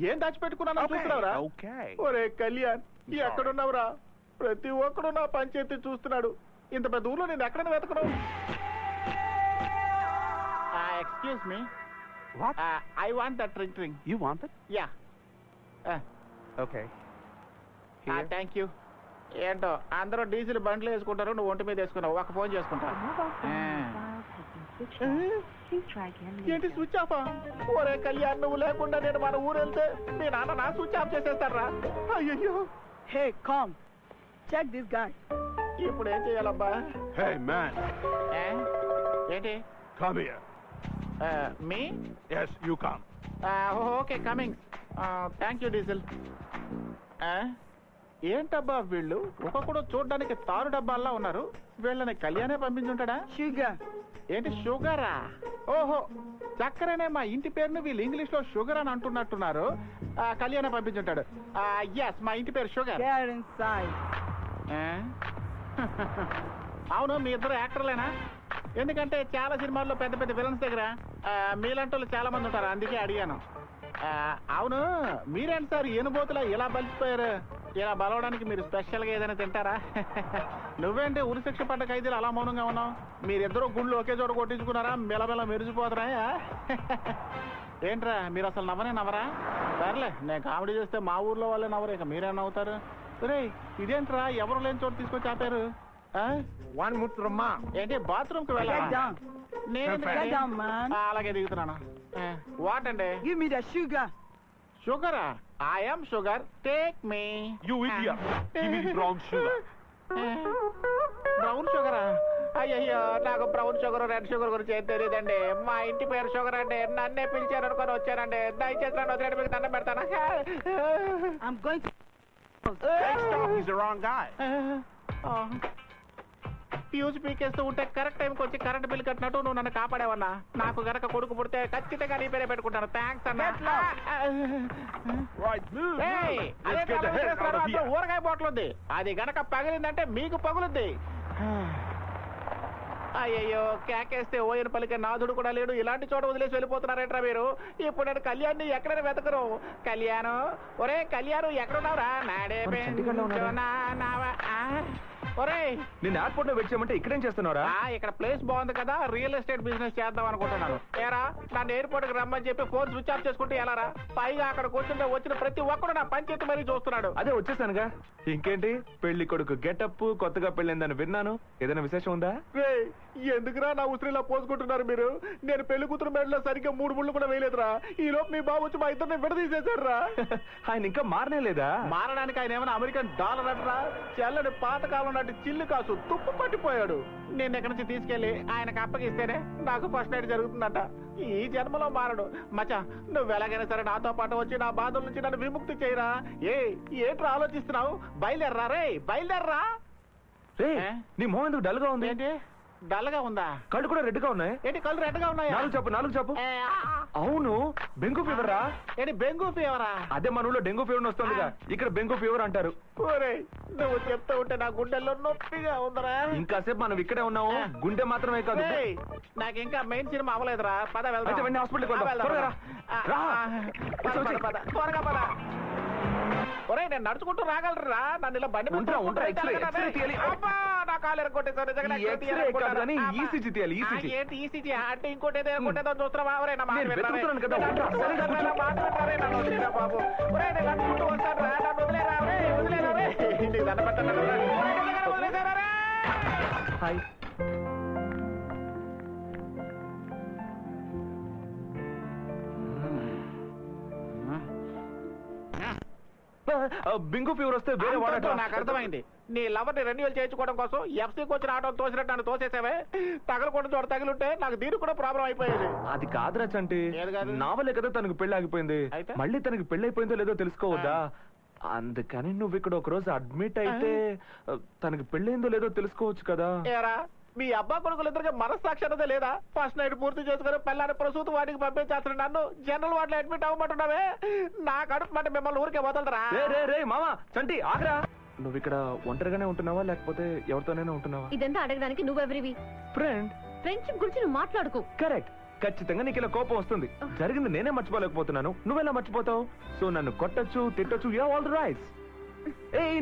ఏం దాచిపెట్టుకున్నా చూస్తున్నావురా? ఒరే కళ్యాణ్, ఎక్కడున్నావురా? ప్రతి ఒక్కడు నా పంచాయతీ చూస్తున్నాడు. ఇంత పెద్ద ఊర్లో నేను ఎక్కడ వెతకను? Excuse me, I want that drink. You want it? Yeah. Okay. Thank you. ఏంటో అందరూ డీజిల్ బండ్లు వేసుకుంటారు, నువ్వు ఒంటి మీద వేసుకున్నావు. ఒక ఫోన్ చేసుకుంటా. ఏంటి స్విచ్ ఆఫా? ఒరే కళ్యాణ్, నువ్వు లేకుండా నేను మన ఊరు వెళ్తే మీ నాన్న నా స్విచ్ ఆఫ్ చేసేస్తారా? అయ్యో. Hey, come. Check this guy. ఇప్పుడు ఏం చేయాలబ్బా? Hey, man. ఏంటి? Come here. Me? Yes, you come. Okay, coming. Thank you diesel. ఏంటబ్బా వీళ్ళు ఒక్కొక్కడు చూడడానికి తారు డబ్బాల్లా ఉన్నారు. వీళ్ళని కళ్యాణే పంపించుంటాడా? Sugar. ఏంటి షుగరా? ఓహో, చక్కరనే మా ఇంటి పేరును వీళ్ళు ఇంగ్లీష్ లో షుగర్ అని అంటున్నట్టున్నారు. కళ్యాణే పంపించుంటాడు. ఎస్, మా ఇంటి పేరు షుగర్. Get inside. అవును, మీ ఇద్దరు యాక్టర్లేనా? ఎందుకంటే చాలా సినిమాల్లో పెద్ద పెద్ద విలన్స్ దగ్గర మీలాంటి వాళ్ళు చాలా మంది ఉంటారు, అందుకే అడిగాను. అవును, మీరేంటి సార్ ఏనుబోతులా ఇలా బలిసిపోయారు? ఇలా బలవడానికి మీరు స్పెషల్ గా ఏదైనా తింటారా? నువ్వేంటి ఉరిశిక్ష పడ్డ ఖైదీలు అలా మౌనంగా ఉన్నావు? మీరిద్దరూ గుండ్లు ఒకే చోట కొట్టించుకున్నారా? మెలమెల మెరిసిపోతారా? ఏంట్రా మీరు అసలు నవ్వనే నవ్వరా? సర్లే, నేను కామెడీ చేస్తే మా ఊర్లో వాళ్ళే నవ్వరు, ఇక మీరేం నవ్వుతారు? రే, ఇదేంట్రా ఎవరు లేని చోట తీసుకొచ్చి ఆపారు? ఏంటి బాత్రూమ్ కి వెళ్ళాలా? Get down. Get down, man. అలాగే దిగుతున్నాను. వాట్ అండి? Give me the sugar. షుగరా? I'm sugar, take me. You idiot. Give me the brown sugar. Brown షుగరా? అయ్యయ్యో, నాకు బ్రౌన్ షుగర్ రెడ్ షుగర్ గురించి ఏం తెలియదండి. మా ఇంటి పేరు షుగర్ అండి. నన్నే పిలిచారు అనుకొని వచ్చానండి. దయచేసి నన్ను వదిలేండి, మీకు దండం పెడతాను. I'm going to... Hey, stop. He's the wrong guy. Fuse పీకేస్తూ ఉంటే కరెక్ట్ టైంకి వచ్చి కరెంట్ బిల్ కట్టినట్టు నువ్వు నన్ను కాపాడేవన్నా. నాకు గనక కొడుకు పుడితే ఖచ్చితంగా నీ పేరే పెట్టుకుంటాను. థ్యాంక్స్ అన్నా. Right, move. అదే Let's get the head out of here. ఊరగాయ బాటిల్ ఉంది, అది గనక పగిలిందంటే మీకు పగులుద్ది. అయ్యయ్యో, కేకేస్తే ఓయన పలికే నాథుడు కూడా లేడు. ఇలాంటి చోట వదిలేసి వెళ్ళిపోతున్నారేట్రా మీరు? ఇప్పుడు నేను కళ్యాణ్ని ఎక్కడైనా వెతకరు. కళ్యాణ్, ఒరే కళ్యాణ్, ఎక్కడున్నావురా? నాడే ఒరే, నేను ఎయిర్పోర్ట్ లో వెయిట్ చేయమంటే ఇక్కడేం చేస్తున్నారా? ఇక్కడ ప్లేస్ బాగుంది కదా, రియల్ ఎస్టేట్ బిజినెస్ చేద్దాం అనుకుంటున్నాను. ఏరా, నన్ను ఎయిర్పోర్ట్ కి రమ్మని చెప్పి ఫోన్ స్విచ్ ఆఫ్ చేసుకుంటే ఎలారా? పైగా అక్కడ కూర్చుంటే వచ్చిన ప్రతి ఒక్కడు నా పంచాయతీ మరీ చూస్తున్నాడు. అదే వచ్చేసానుగా. ఇంకేంటి, పెళ్లి కొడుకు గెటప్ కొత్తగా పెళ్ళిందని విన్నాను. ఏదైనా విశేషం ఉందా? ఎందుకురా నా ఉసిరిలా పోసుకుంటున్నారు మీరు? నేను పెళ్లి కూతురు మెడలో సరిగ్గా 3 ముళ్ళు కూడా వేయలేదురా. ఈ లోపు మీ బాబు వచ్చి మా ఇద్దరిని విడదీసేశాడు రా. ఆయన ఇంకా మారనే లేదా? మారడానికి ఆయన ఏమైనా అమెరికన్ డాలర్ అంటరా? చెల్లని పాతకాలం నాటి చిల్లు కాసు తుప్పు పట్టిపోయాడు. నేను ఎక్కడి నుంచి తీసుకెళ్లి ఆయనకు అప్పగిస్తేనే నాకు ఫస్ట్ నైట్ జరుగుతుందట. ఈ జన్మలో మారడు. మచ్చా, నువ్వు ఎలాగైనా సరే నాతో పాటు వచ్చి నా బాధల నుంచి నన్ను విముక్తి చేయరా. ఏంట్రా ఆలోచిస్తున్నావు? బయలుదేర్రా రే, బయలుదేర్రా. నీ మొహం ఎందుకు డల్ గా ఉంది? ఏంటి డల్ గా ఉందా? కళ్ళు కూడా రెడ్ గా ఉన్నాయి. ఏంటి కళ్ళు రెడ్ గా ఉన్నాయా? నాలుగు చెప్పు. అవును, బెంగు ఫీవర్ రా. ఏంటి బెంగు ఫీవరా? అదే మన ఊళ్ళో డెంగు ఫీవర్ వస్తుందిగా, ఇక్కడ బెంగు ఫీవర్ అంటారు. నువ్వు చెప్తా ఉంటే నా గుండెల్లో నొప్పిగా ఉందరా. ఇంకాసేపు మనం ఇక్కడే ఉన్నాము, గుండె మాత్రమే కాదు. నాకు ఇంకా మెయిన్ సినిమా అవ్వలేదురా. పద వెళ్దాం. హాస్పిటల్కి త్వరగా పద. ఒరే, నేను నడుచుకుంటూ రాగలరా? నన్ను ఇలా బండి నా కాలు ఎరగొట్టేసారు. ఏంటి ఈసీజీ అంటే? ఇంకోటి ఏదో కొట్టేదో చూస్తున్నావా? ఒరే, నా మాట బాబు. ఒరే, నేను నడుచుకుంటూ వస్తాను రా. నన్ను వదిలేరా? వదిలేరా? ఇంటికి దండ పెట్టండి. వదిలేసారా? హాయ్. బింగు ఫీవర్ వస్తే వేరే వాడట. నాకు అర్థమైంది. నీ లవర్ ని రెన్యువల్ చేయించుకోవడం కోసం ఎఫ్సీకి వచ్చిన ఆటో తోసినట్టు నన్ను తోసేసావే. తగలకుండా చోట తగిలింటే నాకు దీనికి కూడా ప్రాబ్లం అయిపోయేది. అది కాదురా చంటి, నావలే కదా తనకు పెళ్లి ఆగిపోయింది. మళ్ళీ తనకి పెళ్లి అయిపోయిందో లేదో తెలుసుకోవద్దా? అందుకని నువ్వు ఇక్కడ ఒక రోజు అడ్మిట్ అయితే తనకి పెళ్ళైందో లేదో తెలుసుకోవచ్చు కదా. మీ అబ్బా కొడుకులు ఇద్దరికి మనస్సాక్షి అన్నదే లేదా? ఫస్ట్ నైట్ పూర్తి చేసుకుని పిల్లాన్ని ప్రసూతి వాడికి పంపించేస్తాను. నన్ను జనరల్ వార్డులో అడ్మిట్ అవ్వమంటున్నావే. నా కడుపు మాట మిమ్మల్ని ఊరికే వదలరా? రే మామా, చంటి ఆగ్రా. నువ్వు ఇక్కడ ఒంటరిగానే ఉంటున్నావా లేకపోతే ఎవరితోనైనా ఉంటున్నావా? ఇదంతా అడగడానికి నువ్వెవరివి? ఫ్రెండ్. ఫ్రెండ్షిప్ గురించి నువ్వు మాట్లాడుకో. కరెక్ట్. ఖచ్చితంగా నీకు ఇలా కోపం వస్తుంది. జరిగింది నేనే మర్చిపోలేకపోతున్నాను, నువ్వెలా మర్చిపోతావు? సో నన్ను కొట్టొచ్చు, తిట్టొచ్చు, యూ ఆల్ ద రైట్స్.